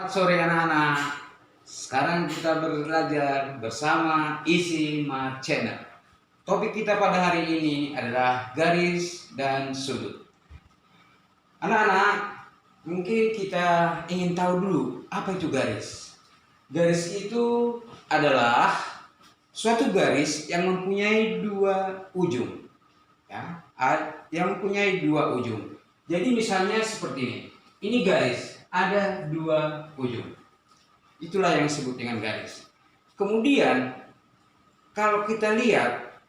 Selamat sore anak-anak. Sekarang kita belajar bersama Easy Math Channel. Topik kita pada hari ini adalah garis dan sudut. Anak-anak, mungkin kita ingin tahu dulu apa itu garis. Garis itu adalah suatu garis yang mempunyai dua ujung. Ya, yang mempunyai dua ujung. Jadi misalnya seperti ini. Ini garis, ada dua ujung. Itulah yang disebut dengan garis. Kemudian kalau kita lihat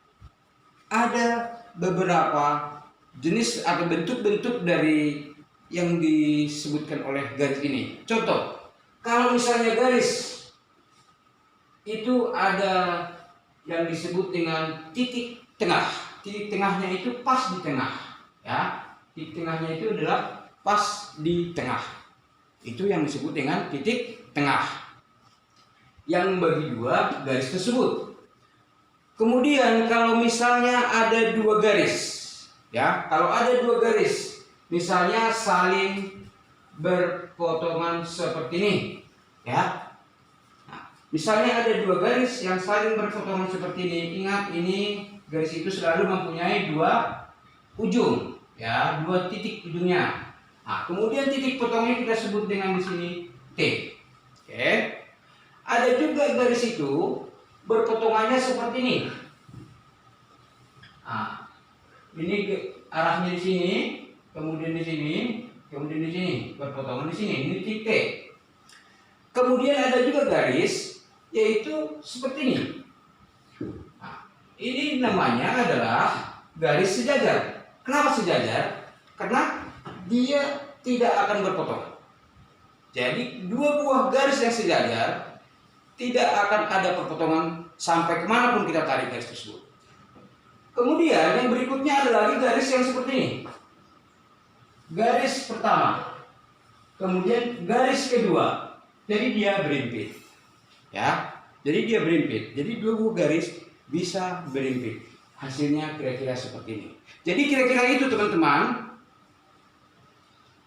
ada beberapa jenis atau bentuk-bentuk dari yang disebutkan oleh garis ini. Contoh, kalau misalnya garis itu ada yang disebut dengan titik tengah. Titik tengahnya itu pas di tengah, ya. Titik tengahnya itu adalah pas di tengah. Itu yang disebut dengan titik tengah yang membagi dua garis tersebut. Kemudian kalau misalnya ada dua garis, ya, kalau ada dua garis misalnya saling berpotongan seperti ini, ya. Nah, misalnya ada dua garis yang saling berpotongan seperti ini. Ingat, ini garis itu selalu mempunyai dua ujung, ya, dua titik ujungnya. Nah, kemudian titik potongnya kita sebut dengan di sini T. Oke. Ada juga garis itu berpotongannya seperti ini. Nah, ini arahnya di sini, kemudian di sini, kemudian di sini, berpotongan di sini. Ini titik T. Kemudian ada juga garis yaitu seperti ini. Nah, ini namanya adalah garis sejajar. Kenapa sejajar? Karena dia tidak akan berpotongan. Jadi dua buah garis yang sejajar tidak akan ada perpotongan sampai kemanapun kita tarik garis tersebut. Kemudian yang berikutnya ada lagi garis yang seperti ini. Garis pertama, kemudian garis kedua. Jadi dia berimpit, ya. Jadi dia berimpit. Jadi dua buah garis bisa berimpit. Hasilnya kira-kira seperti ini. Jadi kira-kira itu teman-teman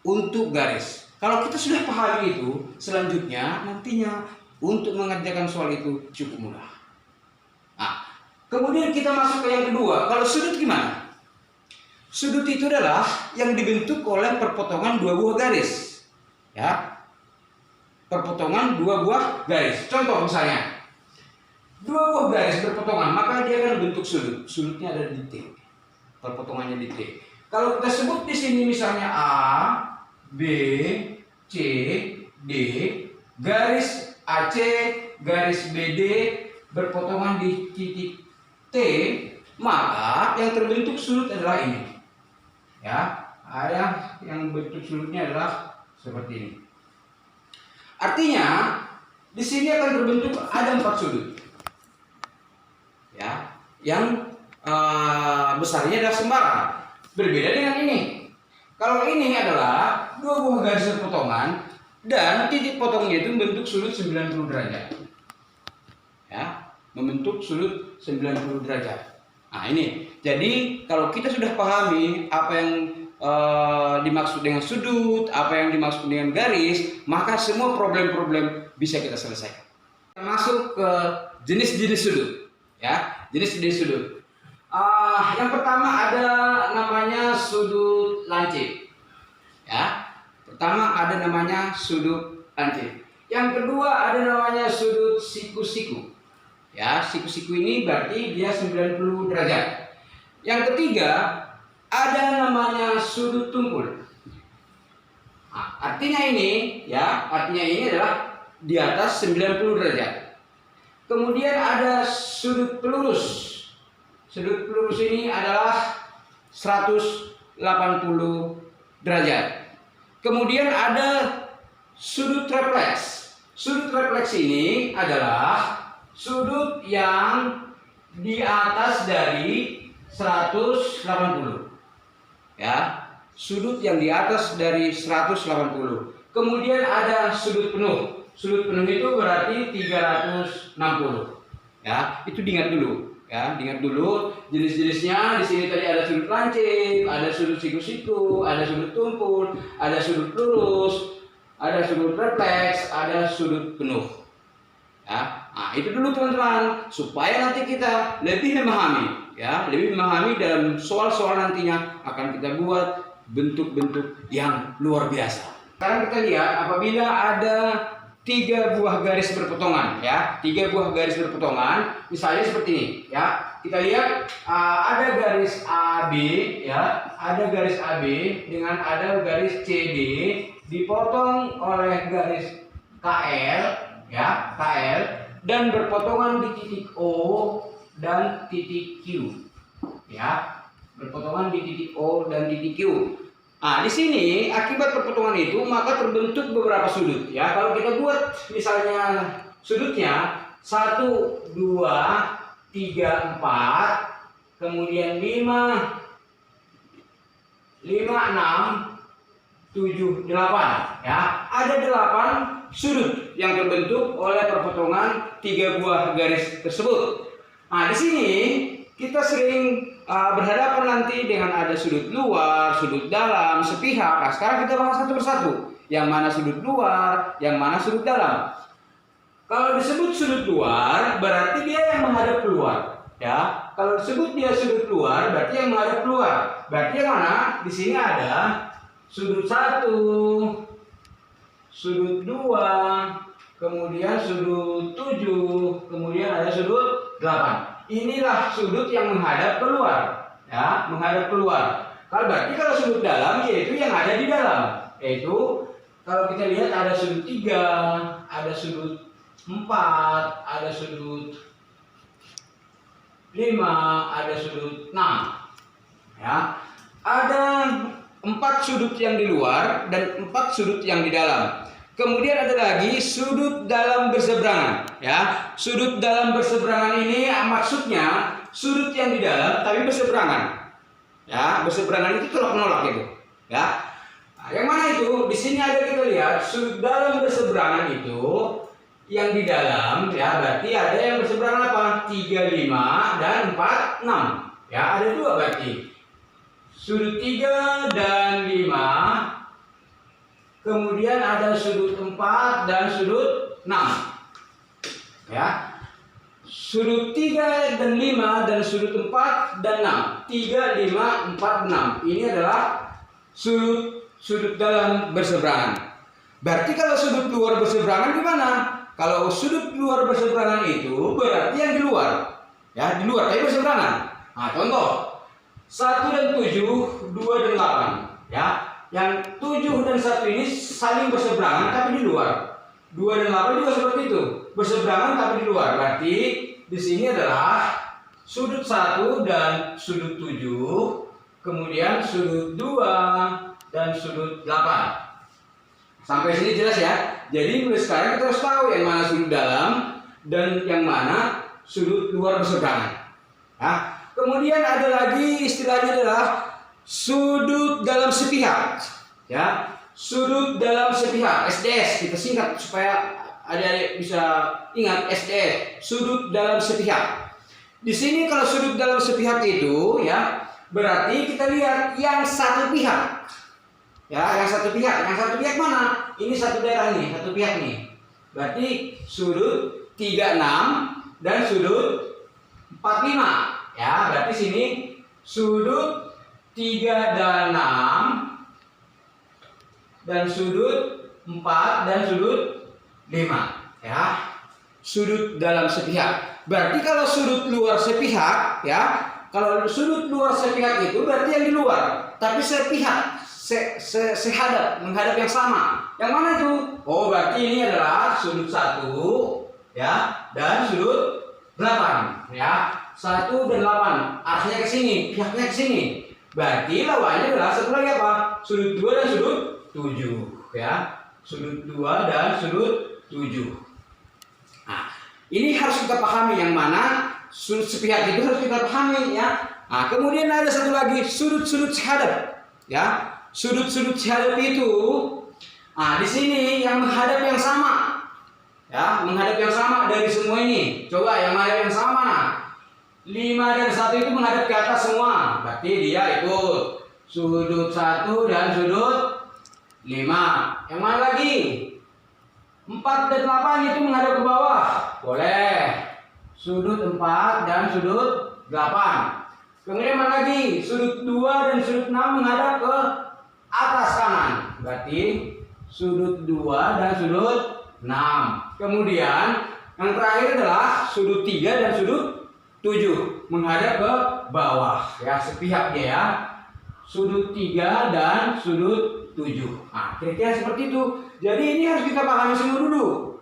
untuk garis. Kalau kita sudah pahami itu, selanjutnya nantinya untuk mengerjakan soal itu cukup mudah. Nah, kemudian kita masuk ke yang kedua. Kalau sudut gimana? Sudut itu adalah yang dibentuk oleh perpotongan dua buah garis, ya. Perpotongan dua buah garis. Contoh misalnya, dua buah garis berpotongan, maka dia akan bentuk sudut. Sudutnya ada di T. Perpotongannya di T. Kalau kita sebut di sini misalnya A, B, C, D, garis AC, garis BD berpotongan di titik T, maka yang terbentuk sudut adalah ini. Ya, yang bentuk sudutnya adalah seperti ini. Artinya, di sini akan terbentuk ada 4 sudut. Ya, yang besarnya adalah sembarang. Berbeda dengan ini. Kalau ini adalah dua buah garis berpotongan dan titik potongnya itu membentuk sudut 90 derajat. Ya, membentuk sudut 90 derajat. Nah, ini. Jadi, kalau kita sudah pahami apa yang dimaksud dengan sudut, apa yang dimaksud dengan garis, maka semua problem-problem bisa kita selesaikan. Kita masuk ke jenis-jenis sudut, ya. Jenis-jenis sudut. Yang pertama ada namanya sudut lancip, ya. Pertama ada namanya sudut lancip. Yang kedua ada namanya sudut siku-siku, ya. Siku-siku ini berarti dia 90 derajat. Yang ketiga ada namanya sudut tumpul. Nah, artinya ini, ya, artinya ini adalah di atas 90 derajat. Kemudian ada sudut pelurus. Sudut pelurus ini adalah 180 derajat. Kemudian ada sudut refleks. Sudut refleks ini adalah sudut yang di atas dari 180. Ya, sudut yang di atas dari 180. Kemudian ada sudut penuh. Sudut penuh itu berarti 360. Ya, itu diingat dulu. Ya, ingat dulu jenis-jenisnya. Di sini tadi ada sudut lancip, ada sudut siku-siku, ada sudut tumpul, ada sudut lurus. ada sudut refleks, ada sudut penuh. Ya, nah itu dulu teman-teman, supaya nanti kita lebih memahami, ya, lebih memahami dalam soal-soal nantinya akan kita buat bentuk-bentuk yang luar biasa. Sekarang kita lihat apabila ada 3 buah garis berpotongan, ya, 3 buah garis berpotongan, misalnya seperti ini, ya. Kita lihat ada garis AB, ya, ada garis AB dengan ada garis CD dipotong oleh garis KL, ya, KL, dan berpotongan di titik O dan titik Q, ya, berpotongan di titik O dan titik Q. Nah, di sini akibat perpotongan itu maka terbentuk beberapa sudut, ya. Kalau kita buat misalnya sudutnya 1, 2, 3, 4, kemudian 5, 6, 7, 8, ya. Ada 8 sudut yang terbentuk oleh perpotongan 3 buah garis tersebut. Nah, di sini kita sering berhadapan nanti dengan ada sudut luar, sudut dalam, sepihak. Nah, sekarang kita bahas satu persatu. Yang mana sudut luar, yang mana sudut dalam. Kalau disebut sudut luar, berarti dia yang menghadap keluar, ya. Kalau disebut dia sudut luar, berarti yang menghadap keluar. Berarti yang mana? Di sini ada sudut 1, sudut 2, kemudian sudut 7, kemudian ada sudut 8. Inilah sudut yang menghadap keluar, ya, menghadap keluar. Kalau berarti kalau sudut dalam yaitu yang ada di dalam, yaitu kalau kita lihat ada sudut 3, ada sudut 4, ada sudut 5, ada sudut 6, ya. Ada 4 sudut yang di luar dan 4 sudut yang di dalam. Kemudian ada lagi sudut dalam berseberangan, ya. Sudut dalam berseberangan ini maksudnya sudut yang di dalam tapi berseberangan, ya. Berseberangan itu tolak menolak itu, ya. Nah, yang mana itu? Di sini ada kita lihat sudut dalam berseberangan itu yang di dalam, ya, berarti ada yang berseberangan apa? 3, 5 dan 4, 6, ya. Ada 2 berarti. Sudut 3 dan 5. Kemudian ada sudut 4 dan sudut 6, ya. Sudut 3 dan 5 dan sudut 4 dan 6. 3, 5, 4, 6. Ini adalah sudut dalam berseberangan. Berarti kalau sudut luar berseberangan gimana? Kalau sudut luar berseberangan itu berarti yang di luar, ya, di luar tapi berseberangan. Nah, contoh 1 dan 7, 2 dan 8, ya. Yang 7 dan 1 ini saling berseberangan tapi di luar. 2 dan 8 juga seperti itu, berseberangan tapi di luar. Berarti di sini adalah sudut 1 dan sudut 7, kemudian sudut 2 dan sudut 8. Sampai sini jelas ya. Jadi mulai sekarang kita harus tahu yang mana sudut dalam dan yang mana sudut luar berseberangan. Ya. Kemudian ada lagi istilahnya adalah sudut dalam sepihak. Ya, sudut dalam sepihak, SDS kita singkat supaya adik-adik bisa ingat SDS, sudut dalam sepihak. Di sini kalau sudut dalam sepihak itu, ya, berarti kita lihat yang satu pihak. Ya, yang satu pihak mana? Ini satu daerah nih, satu pihak nih. Berarti sudut 36 dan sudut 45. Ya, berarti sini sudut 3 dan 6 dan sudut 4 dan sudut 5. Ya, sudut dalam sepihak. Berarti kalau sudut luar sepihak, ya, kalau sudut luar sepihak itu berarti yang di luar, tapi sepihak. Sehadap, menghadap yang sama. Yang mana itu? Oh, berarti ini adalah sudut 1, ya, dan sudut 8, ya. 1 dan 8 arahnya ke sini, pihaknya ke sini. Berarti lawannya adalah satu lagi apa? Sudut 2 dan sudut 7, ya. Sudut 2 dan sudut 7. Nah, ini harus kita pahami yang mana sudut sepihak itu harus kita pahami, ya. Nah, kemudian ada satu lagi sudut-sudut sehadap, ya. Sudut-sudut sehadap itu, nah di sini yang menghadap yang sama, ya, menghadap yang sama dari semua ini. Coba yang menghadap yang sama, nah, 5 dan 1 itu menghadap ke atas semua, berarti dia ikut sudut 1 dan sudut 5. Yang mana lagi? 4 dan 8 itu menghadap ke bawah. Boleh. Sudut 4 dan sudut 8. Kemudian mana lagi? Sudut 2 dan sudut 6 menghadap ke atas kanan. Berarti sudut 2 dan sudut 6. Kemudian yang terakhir adalah sudut 3 dan sudut 7 menghadap ke bawah. Ya, sepihak dia ya. Sudut 3 dan sudut 7. Nah, kira-kira seperti itu. Jadi ini harus kita pahami semua dulu.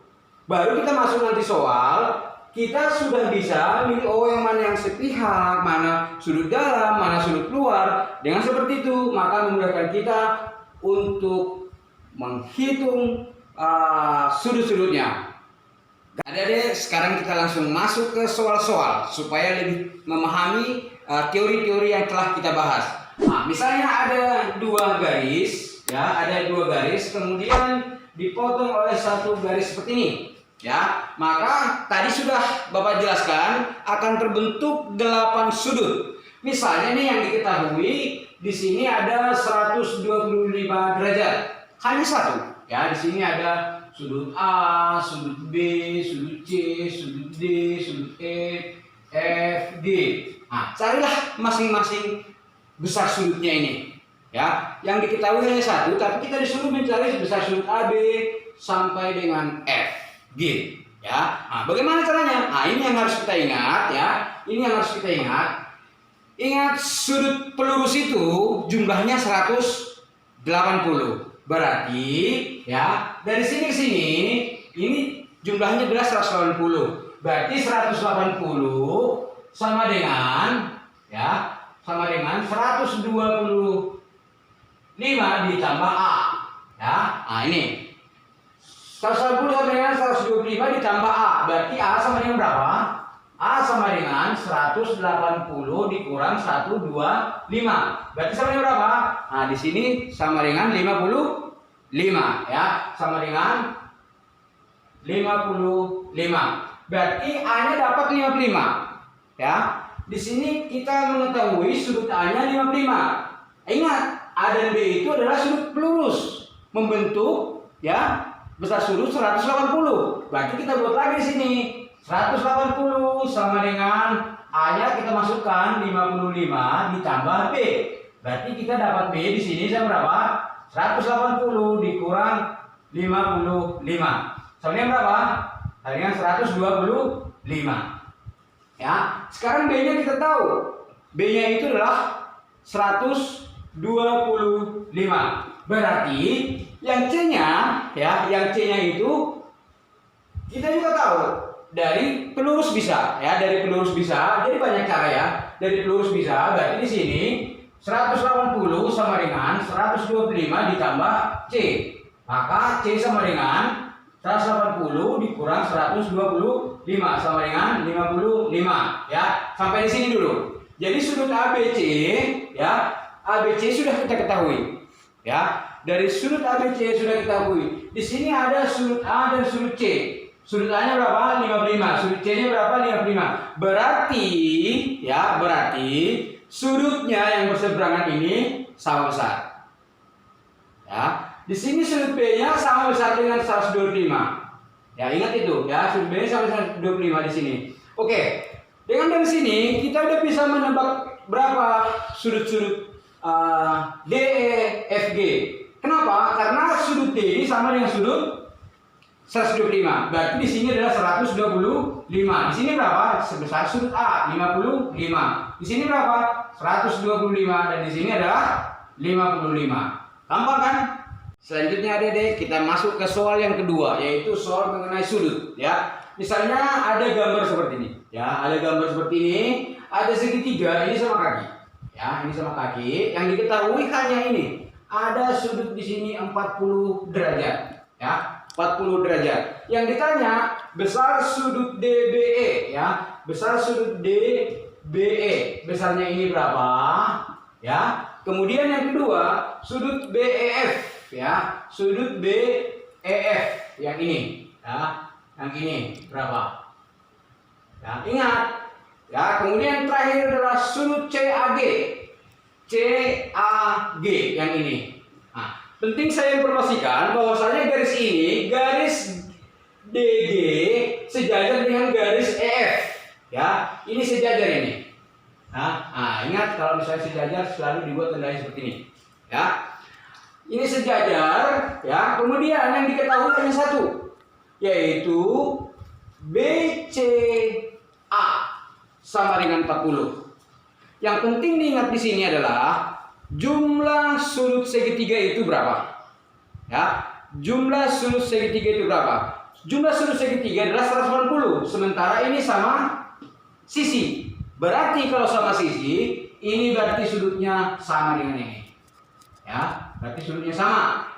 Baru kita masuk nanti soal, kita sudah bisa milih yang mana yang sepihak, mana sudut dalam, mana sudut luar. Dengan seperti itu, maka memudahkan kita untuk menghitung sudut-sudutnya. Adik-adik, sekarang kita langsung masuk ke soal-soal supaya lebih memahami teori-teori yang telah kita bahas. Nah, misalnya ada 2 garis, ya, ada 2 garis, kemudian dipotong oleh 1 garis seperti ini, ya. Maka tadi sudah Bapak jelaskan akan terbentuk 8 sudut. Misalnya nih yang diketahui di sini ada 125 derajat, hanya satu, ya. Di sini ada sudut A, sudut B, sudut C, sudut D, sudut E, F, G. Nah, carilah masing-masing besar sudutnya ini. Ya, yang diketahui hanya satu, tapi kita disuruh mencari besar sudut AB sampai dengan F, G. Ya, nah, bagaimana caranya? Nah, ini yang harus kita ingat, ya. Ini yang harus kita ingat. Ingat sudut pelurus itu jumlahnya 180. Berarti, ya, dari sini ke sini, ini jumlahnya adalah 180. Berarti 180 sama dengan, ya, sama dengan 125 ditambah A. Ya, nah ini 180 sama dengan 125 ditambah A. Berarti A sama dengan berapa? A sama dengan 180 dikurang 125. Berarti sama dengan berapa? Nah, di sini sama dengan 55, ya, sama dengan 55. Berarti A-nya dapat 55. Ya. Di sini kita mengetahui sudut A-nya 55. Ingat, A dan B itu adalah sudut pelurus membentuk, ya, besar sudut 180. Berarti kita buat lagi di sini 180 sama dengan A-nya kita masukkan 55 ditambah B. Berarti kita dapat B di sini sama berapa? 180 dikurang 55. Sama dengan berapa? Sama dengan 125. Ya, sekarang B-nya kita tahu. B-nya itu adalah 125. Berarti yang C-nya, ya, yang C-nya itu kita juga tahu dari pelurus bisa, ya, dari pelurus bisa. Jadi banyak cara, ya. Dari pelurus bisa, berarti di sini 180 sama dengan 125 ditambah C. Maka C sama dengan 180 dikurang 125 sama dengan 55, ya. Sampai di sini dulu. Jadi sudut ABC, ya, ABC sudah kita ketahui. Ya, dari sudut ABC sudah kita ketahui. Di sini ada sudut A dan sudut C. Sudut A-nya berapa? 55. Sudut C-nya berapa? 55. Berarti, ya, berarti sudutnya yang berseberangan ini sama besar. Ya, di sini sudut B-nya sama besar dengan 125. Ya, ingat itu, ya, sudut B-nya sama 125 di sini. Oke. Dengan dari sini kita udah bisa menebak berapa sudut-sudut D, E, F, G. Kenapa? Karena sudut D ini sama dengan sudut 125. Berarti di sini adalah 125. Di sini berapa? Sebesar sudut A, 55. Di sini berapa? 125 dan di sini adalah 55. Gampang kan? Selanjutnya adik-adik kita masuk ke soal yang kedua, yaitu soal mengenai sudut, ya. Misalnya ada gambar seperti ini, ya, ada gambar seperti ini, ada segitiga ini sama kaki, ya, ini sama kaki. Yang diketahui hanya ini, ada sudut di sini 40 derajat, ya, 40 derajat. Yang ditanya besar sudut DBE, ya, besar sudut DBE, besarnya ini berapa, ya. Kemudian yang kedua sudut BEF, ya, sudut BEF yang ini, ya. Yang ini berapa? Ya, ingat. Ya, kemudian terakhir adalah sudut CAG. CAG yang ini. Nah, penting saya informasikan bahwasanya garis ini, garis DG sejajar dengan garis EF. Ya, ini sejajar ini. Nah, ingat kalau misalnya sejajar selalu dibuat tandanya seperti ini. Ya, ini sejajar. Ya, kemudian yang diketahui hanya satu, yaitu BCA sama dengan 40. Yang penting diingat di sini adalah jumlah sudut segitiga itu berapa? Ya, jumlah sudut segitiga itu berapa? Jumlah sudut segitiga adalah 180, sementara ini sama sisi. Berarti kalau sama sisi, ini berarti sudutnya sama dengan ini. Ya, berarti sudutnya sama.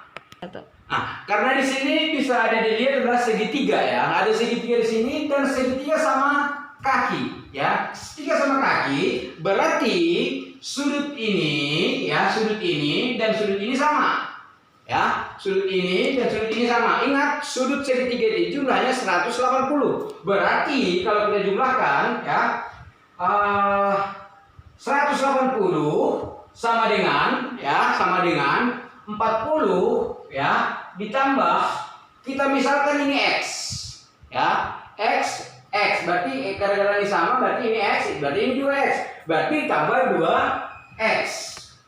Nah, karena di sini bisa ada dilihat adalah segitiga ya. Ada segitiga di sini dan segitiga sama kaki ya. Segitiga sama kaki berarti sudut ini ya, sudut ini dan sudut ini sama. Ya, sudut ini dan sudut ini sama. Ingat, sudut segitiga ini jumlahnya 180. Berarti kalau kita jumlahkan ya, 180 sama dengan 40 ya, ditambah kita misalkan ini X ya, X berarti gara-gara ini sama berarti ini X, berarti ini 2X, berarti ditambah 2X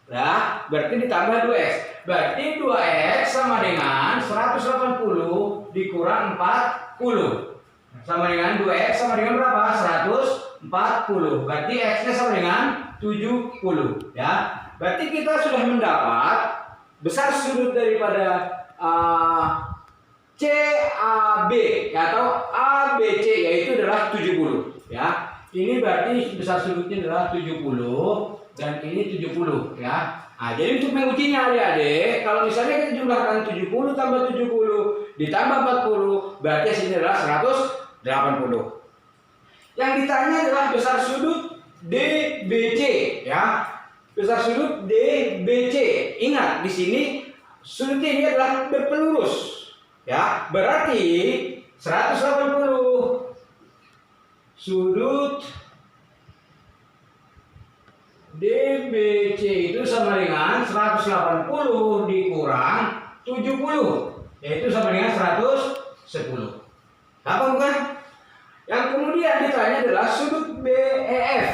ya, berarti ditambah 2X, berarti 2X sama dengan 180 dikurang 40 sama dengan 2X sama dengan berapa? 140, berarti X nya sama dengan 70 ya. Berarti kita sudah mendapat besar sudut daripada CAB ya, atau ABC, yaitu adalah 70 ya. Ini berarti besar sudutnya adalah 70 dan ini 70 ya. Nah, jadi untuk mengujinya adik-adik, kalau misalnya kita jumlahkan 70 tambah 70 ditambah 40 berarti hasilnya adalah 180. Yang ditanya adalah besar sudut DBC ya. Besar sudut DBC. Ingat di sini sudut ini adalah berpelurus. Ya, berarti 180 sudut DBC itu sama dengan 180 dikurang 70, yaitu sama dengan 110. Apa bukan? Yang kemudian ditanya adalah sudut BEF.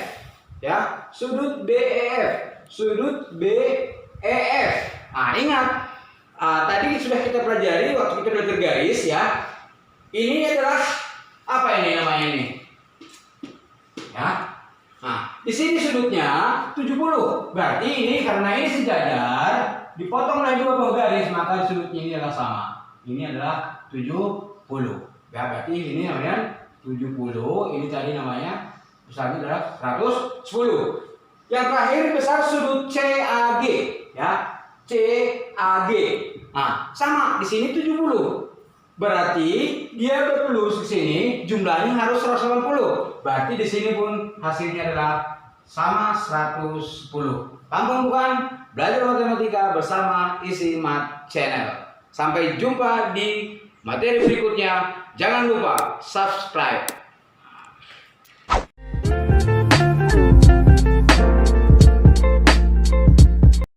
Ya, sudut BEF. Sudut BEF. Nah, ingat, tadi sudah kita pelajari waktu kita belajar garis ya. Ini adalah apa ini namanya ini? Ya. Nah, di sini sudutnya 70. Berarti ini karena ini sejajar, dipotong oleh dua buah garis, maka sudutnya ini adalah sama. Ini adalah 70. Ya, berarti ini namanya 70, ini tadi namanya besarnya adalah 110. Yang terakhir besar sudut CAG ya. CAG. Nah, sama di sini 70. Berarti dia berpelurus ke sini, jumlahnya harus 180. Berarti di sini pun hasilnya adalah sama 110. Paham bukan? Belajar matematika bersama Easy Math Channel. Sampai jumpa di materi berikutnya. Jangan lupa subscribe.